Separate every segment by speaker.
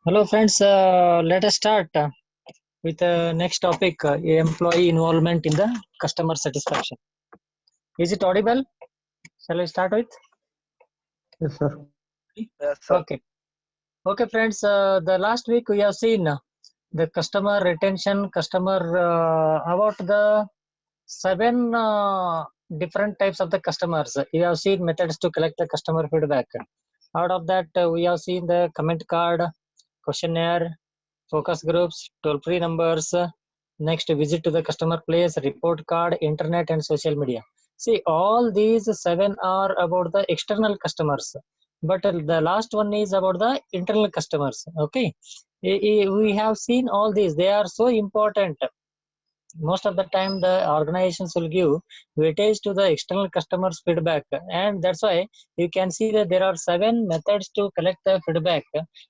Speaker 1: Hello friends, let us start with the next topic, employee involvement in the customer satisfaction. Is it audible? Shall I start with?
Speaker 2: Yes, sir.
Speaker 3: Yes, sir.
Speaker 1: Okay. Okay friends, the last week we have seen the customer retention, about the 7 different types of the customers. We have seen methods to collect the customer feedback. Out of that, we have seen the comment card, questionnaire, focus groups, toll-free numbers, next visit to the customer place, report card, internet and social media. See, all these 7 are about the external customers, but the last one is about the internal customers. Okay, we have seen all these, they are so important. Most of the time the organizations will give weightage to the external customers feedback, and that's why you can see that there are 7 methods to collect the feedback.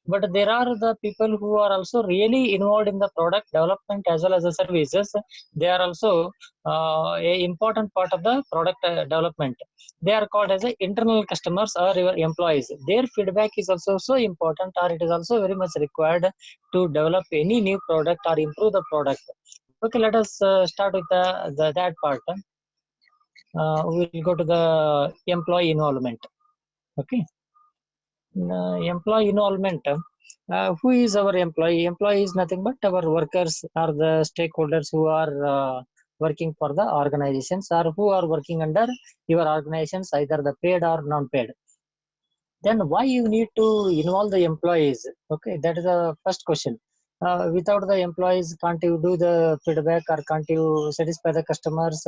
Speaker 1: But there are the people who are also really involved in the product development as well as the services. They are also a important part of the product development. They are called as the internal customers or your employees. Their feedback is also so important, or it is also very much required to develop any new product or improve the product. Okay, let us start with that part. We will go to the employee involvement. Okay, employee involvement. Who is our employee? Employee is nothing but our workers or the stakeholders who are working for the organizations or who are working under your organizations, either the paid or non-paid. Then why you need to involve the employees? Okay, that is the first question. Without the employees, can't you do the feedback or can't you satisfy the customers?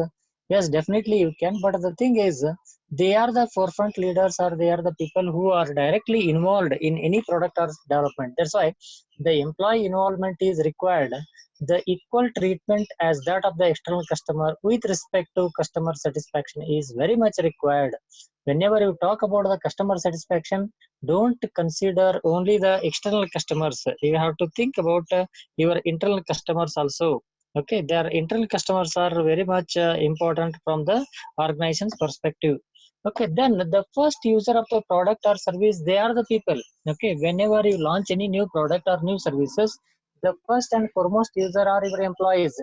Speaker 1: Yes, definitely you can, but the thing is, they are the forefront leaders or they are the people who are directly involved in any product or development. That's why the employee involvement is required. The equal treatment as that of the external customer with respect to customer satisfaction is very much required. Whenever you talk about the customer satisfaction, don't consider only the external customers. You have to think about your internal customers also. Okay, their internal customers are very much important from the organization's perspective. Okay, then the first user of the product or service, they are the people. Okay, whenever you launch any new product or new services, the first and foremost user are your employees.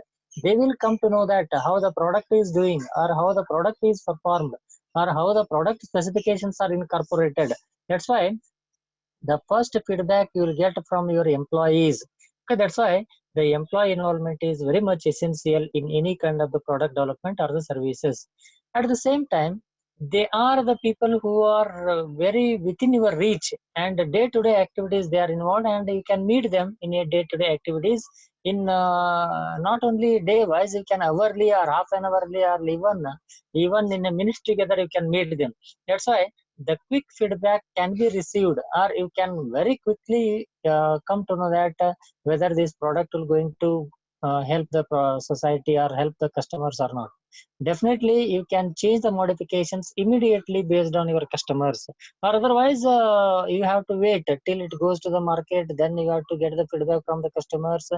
Speaker 1: They will come to know that how the product is doing or how the product is performed or how the product specifications are incorporated. That's why the first feedback you will get from your employees. Okay, that's why the employee involvement is very much essential in any kind of the product development or the services. At the same time, they are the people who are very within your reach, and day-to-day activities they are involved, and you can meet them in a day-to-day activities in not only day wise, you can hourly or half an hourly or even in a minute together you can meet them. That's why the quick feedback can be received, or you can very quickly come to know that whether this product will going to help the society or help the customers or not. Definitely you can change the modifications immediately based on your customers, or otherwise you have to wait till it goes to the market, then you have to get the feedback from the customers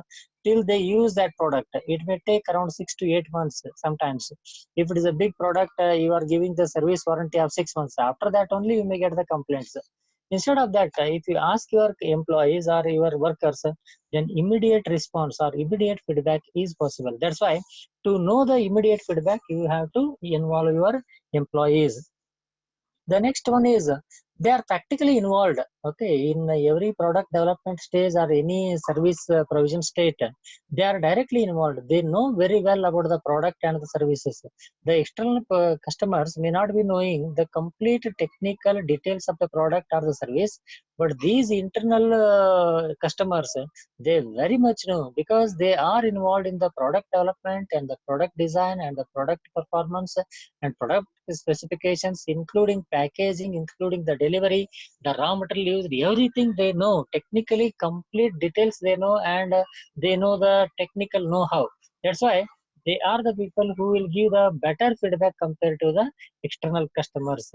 Speaker 1: till they use that product. It may take around 6 to 8 months sometimes. If it is a big product, you are giving the service warranty of 6 months. After that only you may get the complaints. Instead of that, if you ask your employees or your workers, then immediate response or immediate feedback is possible. That's why to know the immediate feedback, you have to involve your employees. The next one is they are practically involved. Okay, in every product development stage or any service provision state, they are directly involved. They know very well about the product and the services. The external customers may not be knowing the complete technical details of the product or the service, but these internal customers, they very much know, because they are involved in the product development and the product design and the product performance and product specifications, including packaging, including the delivery, the raw material used, everything they know. Technically, complete details they know, and they know the technical know-how. That's why they are the people who will give the better feedback compared to the external customers.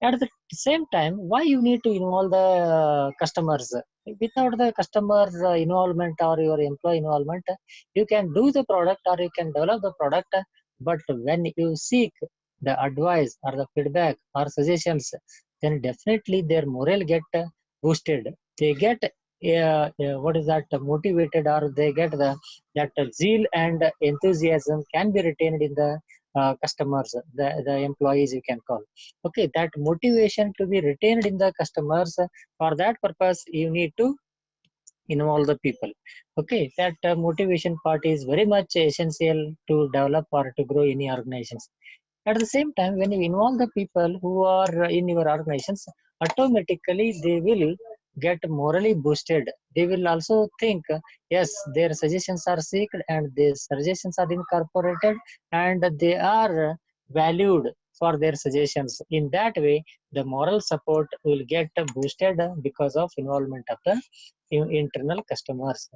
Speaker 1: At the same time, why you need to involve the customers? Without the customer involvement or your employee involvement, you can do the product or you can develop the product, but when you seek the advice or the feedback or suggestions, then definitely their morale get boosted. They get what is that, motivated, or they get that zeal and enthusiasm can be retained in the customers, the employees you can call. Okay, that motivation to be retained in the customers, for that purpose you need to involve the people. Okay, that motivation part is very much essential to develop or to grow any organizations. At the same time, when you involve the people who are in your organizations, automatically they will get morally boosted. They will also think, yes, their suggestions are seeked and their suggestions are incorporated and they are valued for their suggestions. In that way, the moral support will get boosted because of involvement of the internal customers.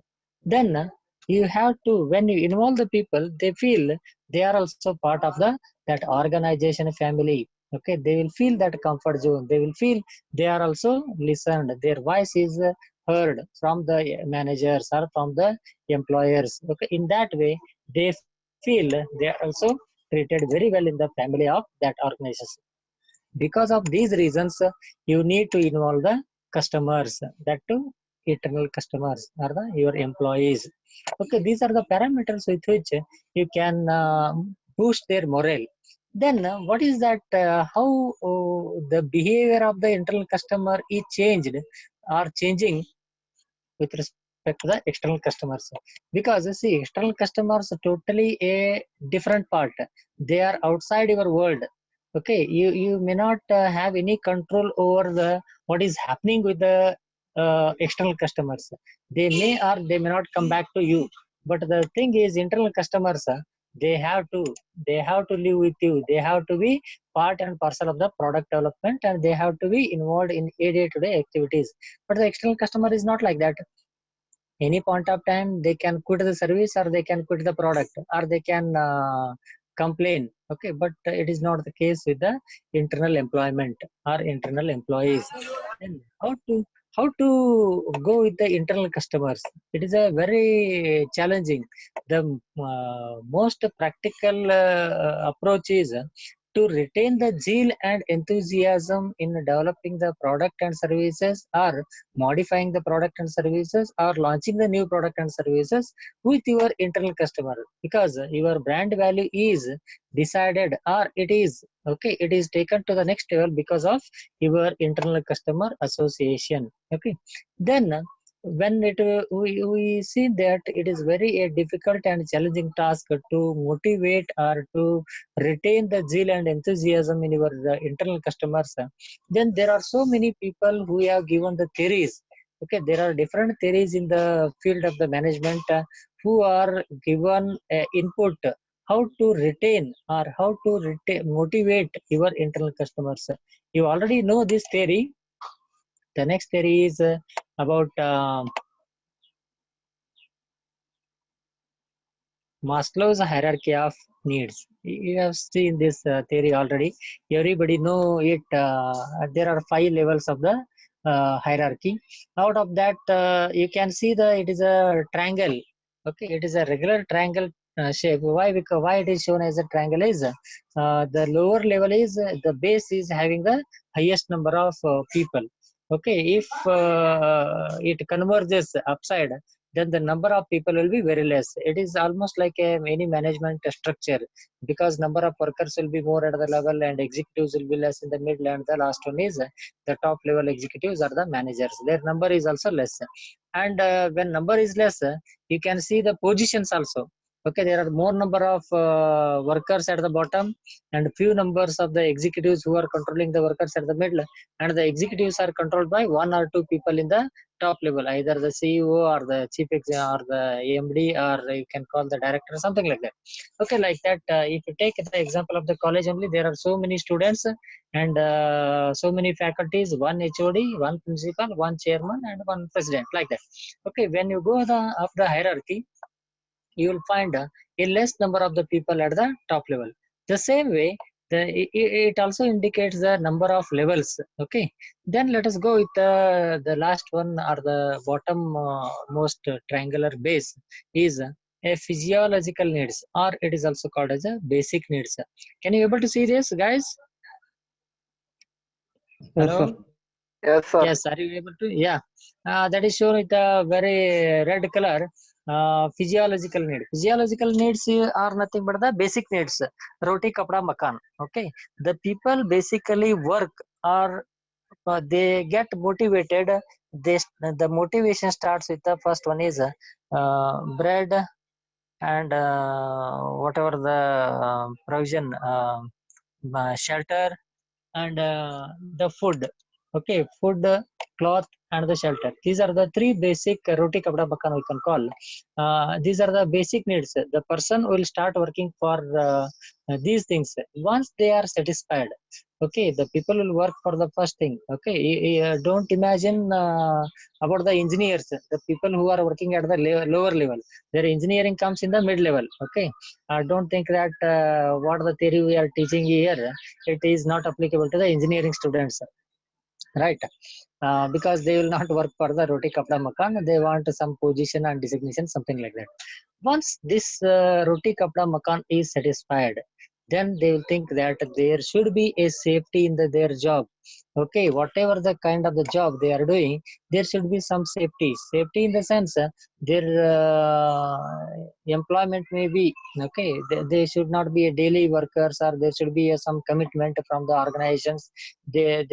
Speaker 1: Then you have to, when you involve the people, they feel they are also part of the that organization family. Okay, they will feel that comfort zone. They will feel they are also listened. Their voice is heard from the managers or from the employers. Okay, in that way, they feel they are also treated very well in the family of that organization. Because of these reasons, you need to involve the customers, that too internal customers are the your employees. Okay, these are the parameters with which you can boost their morale. Then what is that, how the behavior of the internal customer is changed or changing with respect to the external customers? Because see, external customers are totally a different part. They are outside your world. Okay, you may not have any control over the what is happening with the external customers. They may or they may not come back to you. But the thing is, internal customers, they have to they have to live with you. They have to be part and parcel of the product development, and they have to be involved in a day-to-day activities. But the external customer is not like that. Any point of time they can quit the service, or they can quit the product, or they can complain. Okay, but it is not the case with the internal employment or internal employees. Then how to go with the internal customers? It is a very challenging. The most practical approach is to retain the zeal and enthusiasm in developing the product and services, or modifying the product and services, or launching the new product and services with your internal customer. Because your brand value is decided, or it is okay, it is taken to the next level because of your internal customer association. Okay, then when we see that it is very a difficult and challenging task to motivate or to retain the zeal and enthusiasm in your internal customers, then there are so many people who have given the theories. Okay, there are different theories in the field of the management who are given input how to retain or how to motivate your internal customers. You already know this theory. The next theory is about Maslow's hierarchy of needs. You have seen this theory already. Everybody know it. There are 5 levels of the hierarchy. Out of that, you can see it is a triangle. Okay, it is a regular triangle shape. Why? Because why it is shown as a triangle is the lower level is the base is having the highest number of people. Okay, if it converges upside, then the number of people will be very less. It is almost like any management structure, because number of workers will be more at the level and executives will be less in the middle, and the last one is the top level executives are the managers. Their number is also less. And when number is less, you can see the positions also. Okay, there are more number of workers at the bottom and few numbers of the executives who are controlling the workers at the middle, and the executives are controlled by 1 or 2 people in the top level, either the CEO or the chief executive or the AMD, or you can call the director, something like that. Okay, like that. If you take the example of the college only, there are so many students and so many faculties, one HOD, one principal, one chairman, and one president, like that. Okay, when you go up the hierarchy, you will find a less number of the people at the top level. The same way, it also indicates the number of levels. Okay, then let us go with the last one, or the bottom most triangular base is a physiological needs, or it is also called as a basic needs. Can you able to see this, guys?
Speaker 2: Yes, sir.
Speaker 1: Hello.
Speaker 2: Yes, sir.
Speaker 1: Yes, are you able to? Yeah, that is shown with a very red color. Physiological need. Physiological needs are nothing but the basic needs. Roti, kapda, makan. Okay, the people basically work or they get motivated. The motivation starts with the first one is bread and whatever the provision, shelter and the food. Okay, food, cloth and the shelter, these are the three basic roti kapda makan we can call. These are the basic needs. The person will start working for these things once they are satisfied. Okay, the people will work for the first thing. Okay, don't imagine about the engineers, the people who are working at the lower level. Their engineering comes in the mid level. Okay, don't think that what the theory we are teaching here, it is not applicable to the engineering students, right? Because they will not work for the roti kapda makan, they want some position and designation, something like that. Once this roti kapda makan is satisfied, then they will think that there should be a safety in their job. Okay, whatever the kind of the job they are doing, there should be some safety. Safety in the sense their employment may be okay. They should not be a daily workers, or there should be some commitment from the organizations. Their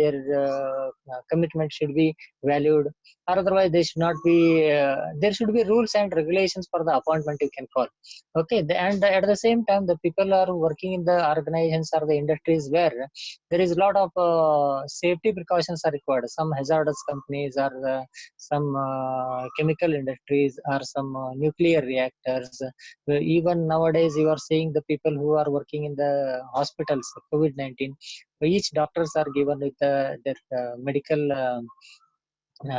Speaker 1: commitment should be valued, or otherwise they should not be. There should be rules and regulations for the appointment, you can call. Okay, and at the same time, the people are working in the organizations or the industries where there is a lot of safety precautions are required. Some hazardous companies, or some chemical industries, or some nuclear reactors. Even nowadays, you are seeing the people who are working in the hospitals, COVID-19. Each doctors are given with their medical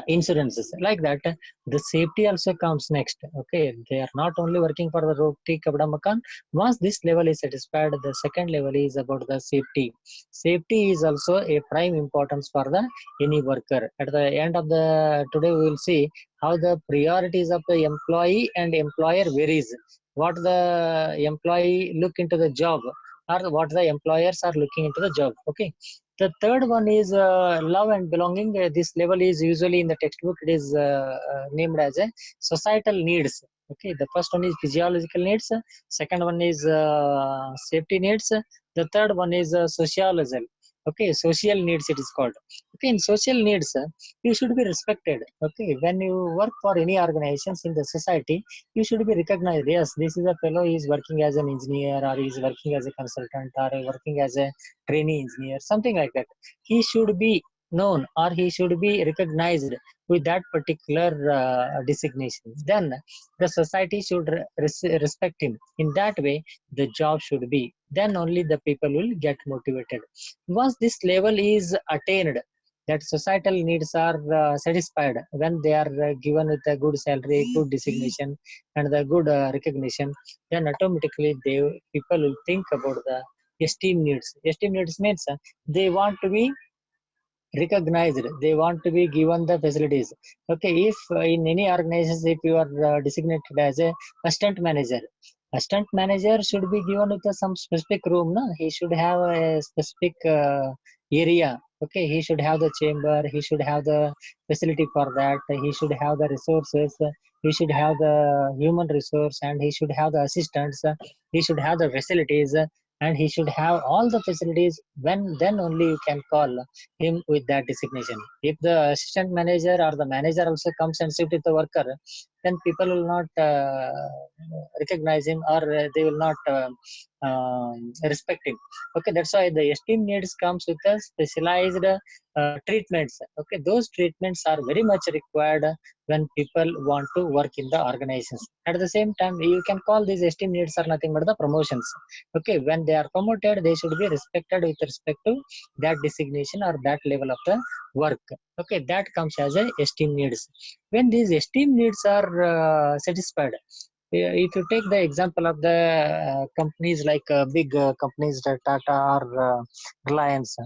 Speaker 1: insurances like that. The safety also comes next. Okay, they are not only working for the roti kabda makan. Once this level is satisfied, the second level is about the safety. Safety is also a prime importance for the any worker. At the end of the today, we will see how the priorities of the employee and employer varies. What the employee look into the job, or what the employers are looking into the job. Okay, the third one is love and belonging. This level is usually in the textbook. It is named as a societal needs. Okay, the first one is physiological needs. Second one is safety needs. The third one is sociological. Okay, social needs it is called. Okay, in social needs, you should be respected. Okay, when you work for any organizations in the society, you should be recognized. Yes, this is a fellow. He is working as an engineer, or he is working as a consultant, or working as a trainee engineer, something like that. He should be known, or he should be recognized with that particular designation. Then the society should respect him. In that way, the job should be. Then only the people will get motivated. Once this level is attained, that societal needs are satisfied, when they are given with a good salary, good designation, and the good recognition, then automatically they people will think about the esteem needs. Esteem needs means they want to be recognized, they want to be given the facilities. Okay, if in any organizations, if you are designated as a assistant manager, assistant manager should be given with some specific room. No, he should have a specific area. Okay, he should have the chamber, he should have the facility for that, he should have the resources, he should have the human resource, and he should have the assistants, he should have the facilities, and he should have all the facilities. When then only you can call him with that designation. If the assistant manager or the manager also comes and sit with the worker, then people will not recognize him, or they will not respect him. Okay, that's why the esteem needs comes with a specialized treatments. Okay, those treatments are very much required when people want to work in the organizations. At the same time, you can call these esteem needs are nothing but the promotions. Okay, when they are promoted, they should be respected with respect to that designation or that level of the work. Okay, that comes as a esteem needs. When these esteem needs are satisfied, if you take the example of the companies like big companies like Tata or Reliance,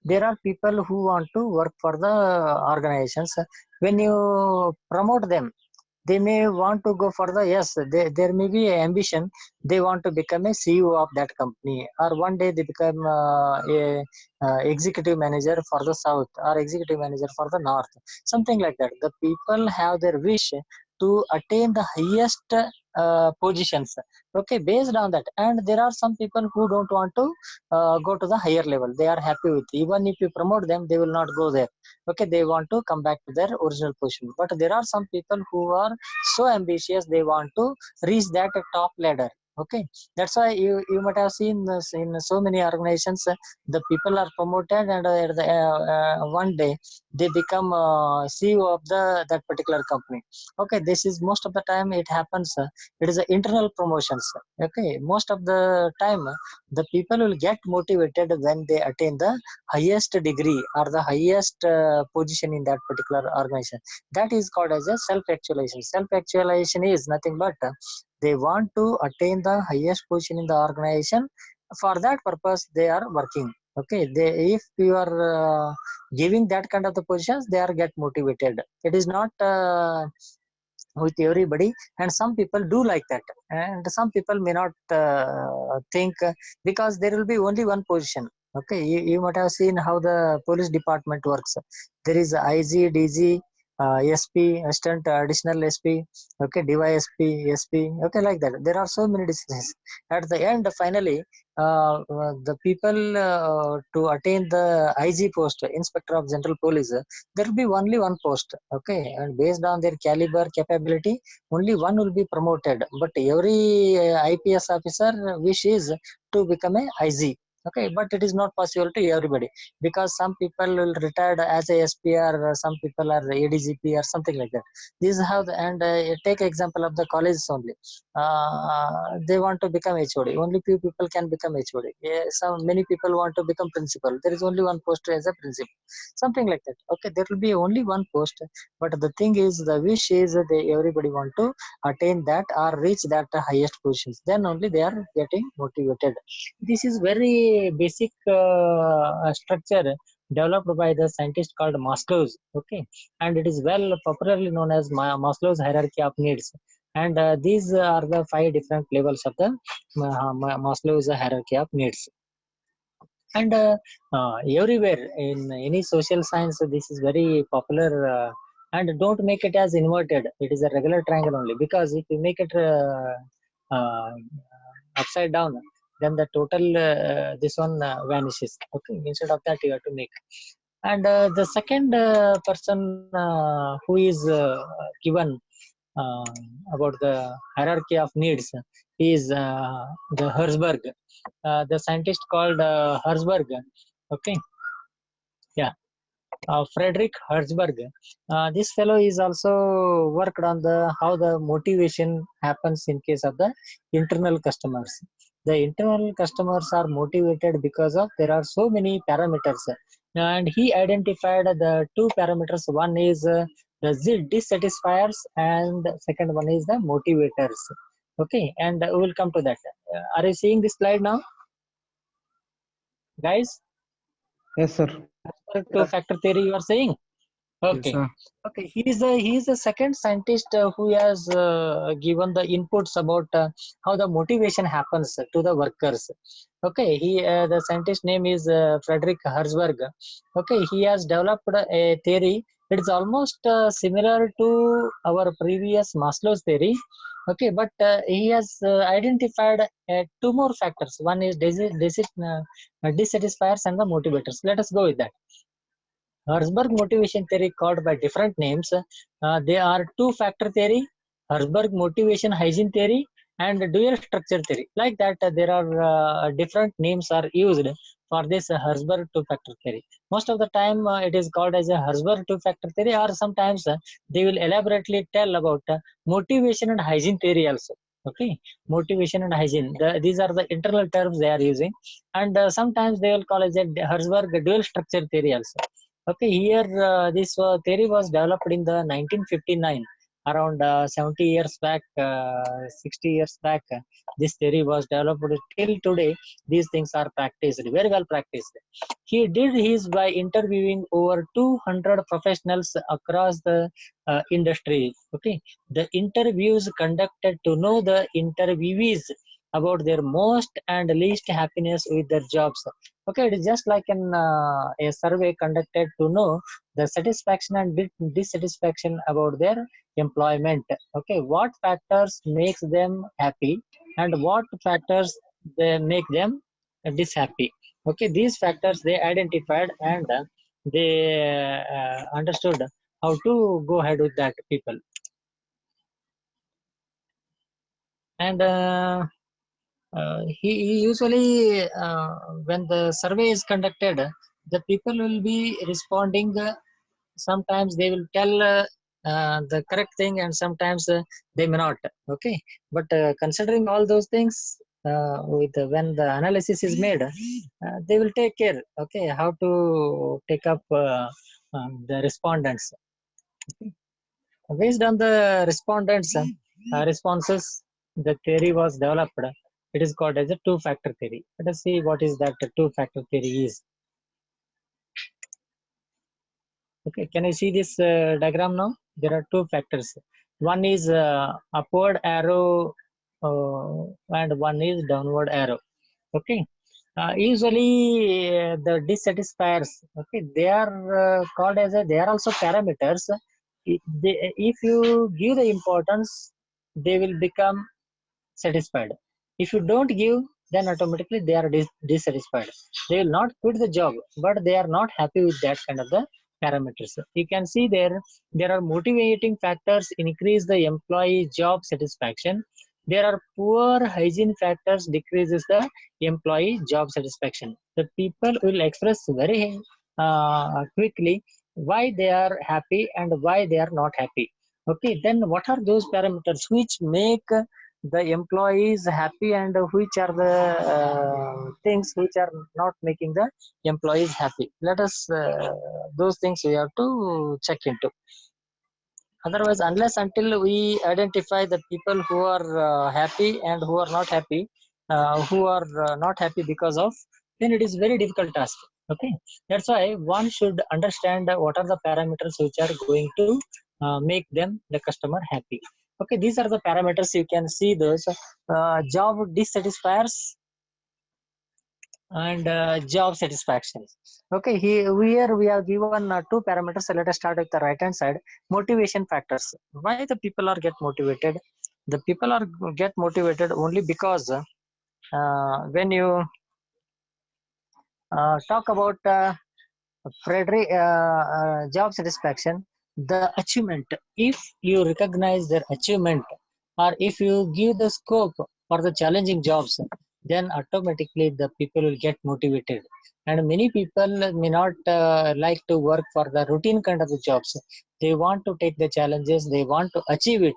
Speaker 1: there are people who want to work for the organizations. When you promote them, they may want to go for the, yes, there may be a ambition, they want to become a CEO of that company, or one day they become a executive manager for the south or executive manager for the north, something like that. The people have their wish to attain the highest positions, okay, based on that. And there are some people who don't want to go to the higher level, they are happy with, even if you promote them they will not go there, okay, they want to come back to their original position. But there are some people who are so ambitious, they want to reach that top ladder, okay. That's why you might have seen this in so many organizations, the people are promoted, and one day they become CEO of the that particular company, okay. This is most of the time it happens, it is a internal promotions, okay. Most of the time the people will get motivated when they attain the highest degree or the highest position in that particular organization. That is called as a self-actualization. Self-actualization is nothing but they want to attain the highest position in the organization. For that purpose they are working, okay. They, if you are giving that kind of the positions, they are get motivated. It is not with everybody, and some people do like that, and some people may not think, because there will be only one position, okay. You might have seen how the police department works. There is IG, DG, SP, assistant additional SP, okay, DYSP, SP, okay, like that. There are so many decisions. At the end, finally, the people to attain the IG post, inspector of general police, there will be only one post, okay, and based on their caliber capability, only one will be promoted. But every IPS officer wish is to become a IG, okay. But it is not possible to everybody, because some people will retire as a SP, or some people are ADGP or something like that. This is how and take example of the colleges only. They want to become HOD, only few people can become HOD. Yeah, some many people want to become principal, there is only one post as a principal, something like that, okay. There will be only one post, but the thing is, the wish is they everybody want to attain that or reach that highest positions, then only they are getting motivated. This is very basic structure developed by the scientist called Maslow's, okay. And it is well popularly known as Maslow's hierarchy of needs. And these are the 5 different levels of the Maslow's hierarchy of needs. And everywhere in any social science this is very popular, and don't make it as inverted, it is a regular triangle only, because if you make it uh, upside down, then the total this one vanishes, okay. Instead of that you have to make. And the second person who is given uh, about the hierarchy of needs is the Herzberg, the scientist called Herzberg. Okay, yeah, Frederick Herzberg. This fellow is also worked on the how the motivation happens in case of the internal customers. The internal customers are motivated because of there are so many parameters, and he identified the 2 parameters. One is the dissatisfiers, and second one is the motivators. Okay, and we will come to that. Are you seeing this slide now, guys?
Speaker 2: Yes, sir.
Speaker 1: Two factor theory you are saying?
Speaker 3: Yes,
Speaker 1: Okay.
Speaker 3: sir.
Speaker 1: Okay. He is the second scientist who has given the inputs about how the motivation happens to the workers. Okay. The scientist name is Frederick Herzberg. Okay. He has developed a theory. It is almost similar to our previous Maslow's theory. Okay, but he has identified 2 more factors. One is dissatisfiers and the motivators. Let us go with that. Herzberg motivation theory called by different names. They are two-factor theory, Herzberg motivation hygiene theory, and dual structure theory. Like that, there are different names are used for this Herzberg two-factor theory. Most of the time, it is called as a Herzberg two-factor theory, or sometimes they will elaborately tell about motivation and hygiene theory also. Okay, motivation and hygiene. These are the internal terms they are using, and sometimes they will call as a Herzberg dual structure theory also. Okay, here this theory was developed in the 1959. around 70 years back, 60 years back, this theory was developed. Till today, these things are practiced, very well practiced. He did his by interviewing over 200 professionals across the industry. Okay, the interviews conducted to know the interviewees about their most and least happiness with their jobs. Okay, it is just like a survey conducted to know the satisfaction and dissatisfaction about their employment. Okay, what factors makes them happy and what factors they make them dishappy. Okay, these factors they identified, and they understood how to go ahead with that people. And he usually when the survey is conducted, the people will be responding. Sometimes they will tell the correct thing, and sometimes they may not. Okay, but considering all those things, when the analysis is made, they will take care. Okay, how to take up the respondents. Okay. Based on the respondents' responses, the theory was developed. It is called as a two-factor theory. Let us see what is that two-factor theory is. Okay, can you see this diagram now? There are two factors. One is upward arrow and one is downward arrow. Okay. Usually the dissatisfiers, okay, they are called as they are also parameters. If you give the importance, they will become satisfied. If you don't give, then automatically they are dissatisfied. They will not quit the job, but they are not happy with that kind of the parameters. You can see there are motivating factors increase the employee job satisfaction. There are poor hygiene factors decreases the employee job satisfaction. The people will express very quickly why they are happy and why they are not happy. Okay, then what are those parameters which make the employees happy, and which are the things which are not making the employees happy? Let us those things we have to check into. Otherwise, unless until we identify the people who are happy and who are not happy, not happy because of, then it is very difficult task. Okay, that's why one should understand what are the parameters which are going to make them the customer happy. Okay, these are the parameters. You can see those job dissatisfiers and job satisfaction. Okay, here we have given two parameters. So let us start with the right hand side. Motivation factors. Why the people are get motivated? The people are get motivated only because when you talk about Frederick, job satisfaction, the achievement. If you recognize their achievement, or if you give the scope for the challenging jobs, then automatically the people will get motivated. And many people may not like to work for the routine kind of the jobs. They want to take the challenges. They want to achieve it.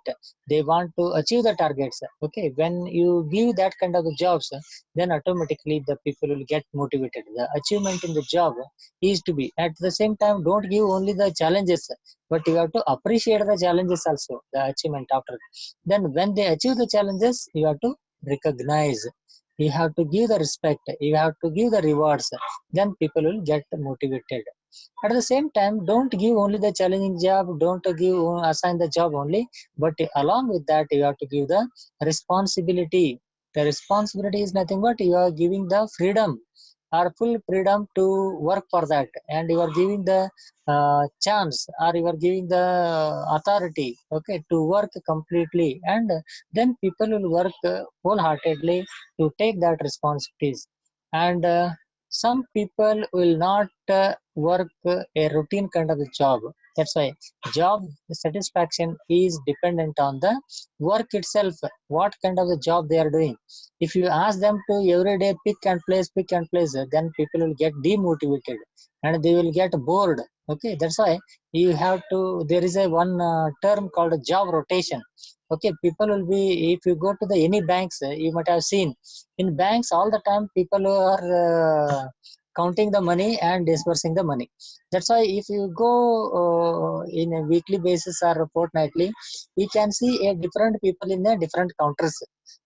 Speaker 1: They want to achieve the targets. Okay, when you give that kind of the jobs, then automatically the people will get motivated. The achievement in the job is to be. At the same time, don't give only the challenges, but you have to appreciate the challenges also, the achievement after. Then when they achieve the challenges, you have to recognize. You have to give the respect. You have to give the rewards. Then people will get motivated. At the same time, don't give only the challenging job. Don't give assign the job only, but along with that, you have to give the responsibility. The responsibility is nothing but you are giving the freedom or full freedom to work for that, and you are giving the chance, or you are giving the authority, okay, to work completely, and then people will work wholeheartedly to take that responsibilities. And some people will not work a routine kind of a job. That's why job satisfaction is dependent on the work itself, what kind of a job they are doing. If you ask them to every day pick and place, then people will get demotivated and they will get bored. Okay, that's why you have to. There is a one term called job rotation. Okay, people will be. If you go to the any banks, you might have seen in banks all the time people are counting the money and dispersing the money. That's why if you go in a weekly basis or fortnightly, we can see a different people in the different counters,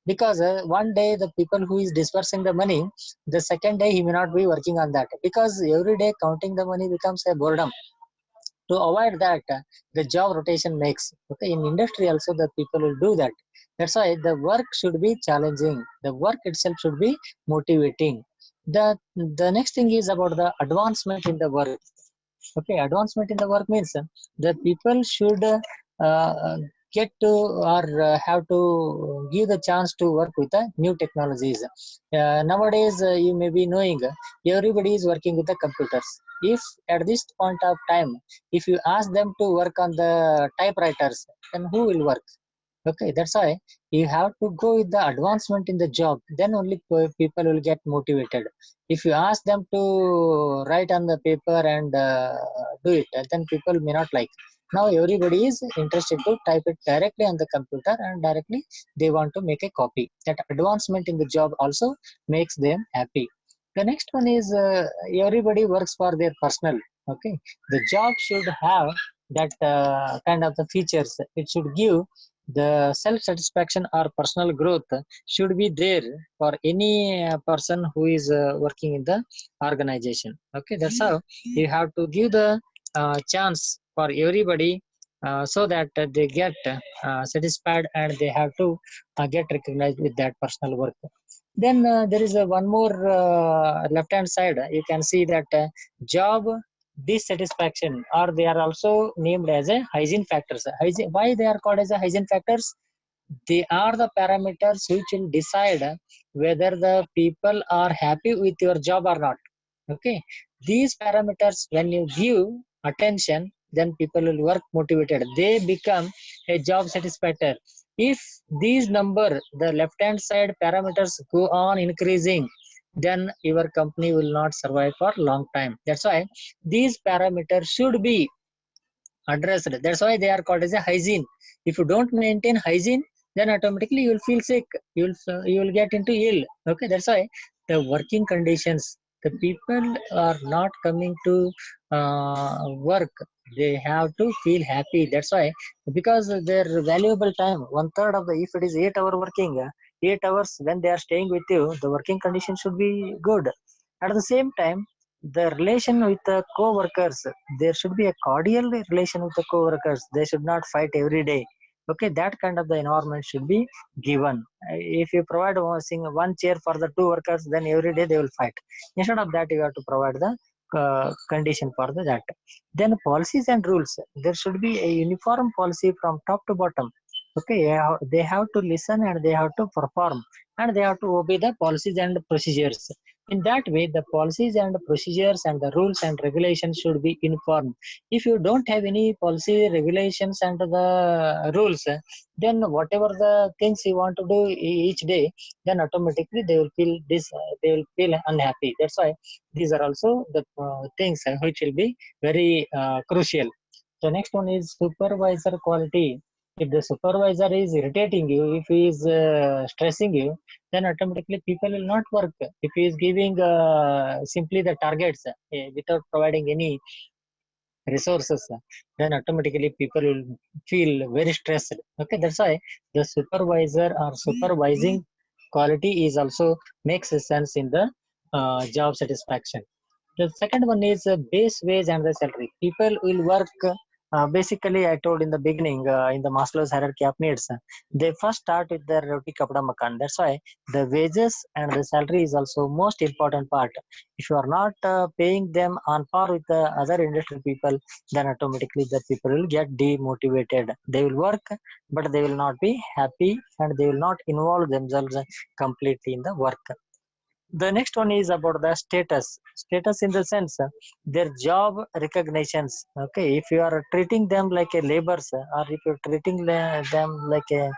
Speaker 1: because one day the people who is dispersing the money, the second day he may not be working on that, because every day counting the money becomes a boredom. To avoid that, the job rotation makes, okay, in industry also the people will do that. That's why the work should be challenging, the work itself should be motivating. The next thing is about the advancement in the work. Okay, advancement in the work means the people should get to, or have to give the chance to work with the new technologies. Nowadays, you may be knowing, everybody is working with the computers. If at this point of time, if you ask them to work on the typewriters, then who will work? Okay, that's why you have to go with the advancement in the job. Then only people will get motivated. If you ask them to write on the paper and do it, then people may not like. Now everybody is interested to type it directly on the computer, and directly they want to make a copy. That advancement in the job also makes them happy. The next one is everybody works for their personal. Okay, the job should have that kind of the features. It should give the self satisfaction or personal growth should be there for any person who is working in the organization. Okay, that's how you have to give the chance for everybody, so that they get satisfied, and they have to get recognized with that personal work. Then there is one more left hand side. You can see that job dissatisfaction, or they are also named as a hygiene factors. Why they are called as a hygiene factors? They are the parameters which will decide whether the people are happy with your job or not. Okay, these parameters, when you give attention, then people will work motivated. They become a job satisfier. If these number, the left hand side parameters go on increasing, then your company will not survive for long time. That's why these parameters should be addressed. That's why they are called as a hygiene. If you don't maintain hygiene, then automatically you will feel sick. You will get into ill. Okay, that's why the working conditions, the people are not coming to work. They have to feel happy. That's why, because their valuable time, one third of the, if it is 8 hour working, 8 hours when they are staying with you, the working condition should be good. At the same time, the relation with the co-workers, there should be a cordial relation with the co-workers. They should not fight every day. Okay, that kind of the environment should be given. If you provide one chair for the two workers, then every day they will fight. Instead of that, you have to provide the condition for that. Then policies and rules, there should be a uniform policy from top to bottom. Okay, they have to listen, and they have to perform, and they have to obey the policies and procedures. In that way, the policies and procedures and the rules and regulations should be uniform. If you don't have any policy, regulations, and the rules, then whatever the things you want to do each day, then automatically they will feel this, they will feel unhappy. That's why these are also the things which will be very crucial. The next one is supervisor quality. If the supervisor is irritating you, if he is stressing you, then automatically people will not work. If he is giving simply the targets without providing any resources, then automatically people will feel very stressed. Okay, that's why the supervisor or supervising quality is also makes sense in the job satisfaction. The second one is base wage and the salary. People will work. Basically, I told in the beginning, in the Maslow's hierarchy of needs, they first start with their roti kapda makan. That's why the wages and the salary is also most important part. If you are not paying them on par with the other industry people, then automatically the people will get demotivated. They will work, but they will not be happy, and they will not involve themselves completely in the work. The next one is about the status in the sense, their job recognitions. Okay, if you are treating them like a laborers, or if you're treating them like a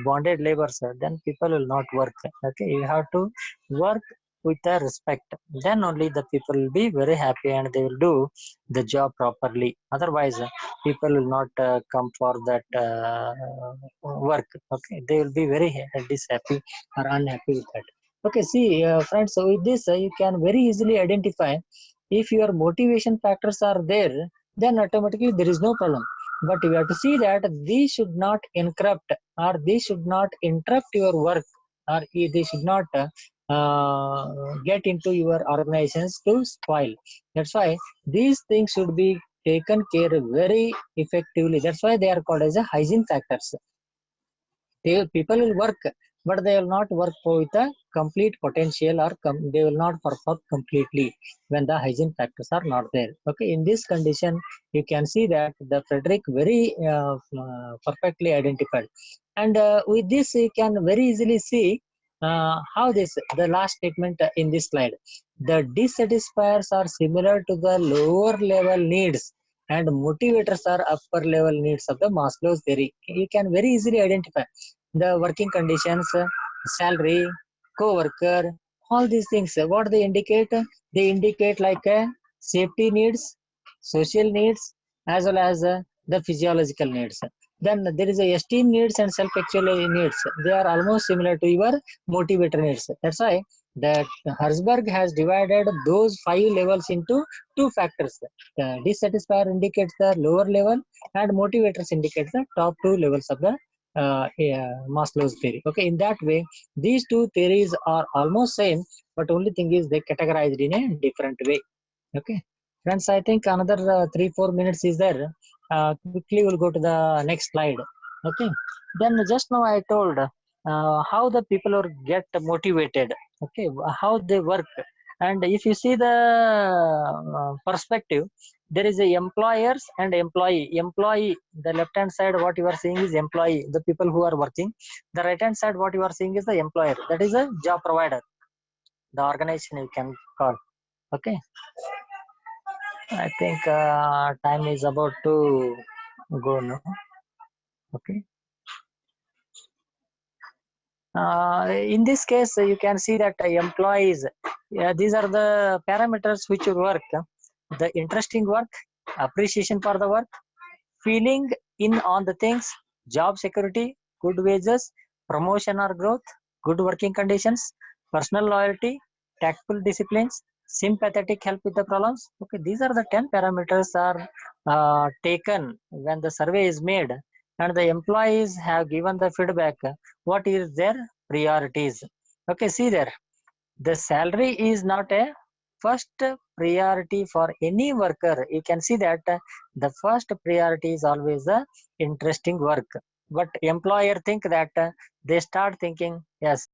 Speaker 1: bonded laborers, then people will not work. Okay, you have to work with the respect, then only the people will be very happy, and they will do the job properly. Otherwise, people will not come for that work. Okay, they will be very dishappy or unhappy with that. Okay, see, friends, so with this, you can very easily identify if your motivation factors are there, then automatically there is no problem. But you have to see that these should not encrypt or they should not interrupt your work, or they should not get into your organizations to spoil. That's why these things should be taken care very effectively. That's why they are called as a hygiene factors. People will work, but they will not work with a complete potential, or they will not perform completely when the hygiene factors are not there. Okay, in this condition you can see that the Frederick very perfectly identified. And with this you can very easily see how this the last statement in this slide, the dissatisfiers are similar to the lower level needs and motivators are upper level needs of the Maslow's theory. You can very easily identify the working conditions, salary, co-worker, all these things. What they indicate? They indicate like safety needs, social needs, as well as the physiological needs. Then there is a esteem needs and self-actual needs. They are almost similar to your motivator needs. That's why that Herzberg has divided those 5 levels into 2 factors. The dissatisfier indicates the lower level, and motivators indicates the top 2 levels of the Maslow's theory. Okay, in that way, these two theories are almost same, but only thing is they categorized in a different way. Okay, friends, I think another 3-4 minutes is there. Quickly, we'll go to the next slide. Okay, then just now I told how the people are get motivated. Okay, how they work, and if you see the perspective, there is a employers and employee, the left hand side what you are seeing is employee, the people who are working. The right hand side what you are seeing is the employer, that is a job provider, the organization you can call. Okay, I think time is about to go now. Okay, in this case you can see that employees, yeah, these are the parameters which will work: the interesting work, appreciation for the work, feeling in on the things, job security, good wages, promotion or growth, good working conditions, personal loyalty, tactful disciplines, sympathetic help with the problems. Okay, these are the 10 parameters are taken when the survey is made, and the employees have given the feedback. What is their priorities? Okay, see there, the salary is not a first priority for any worker. You can see that the first priority is always the interesting work. But employer think that they start thinking, yes,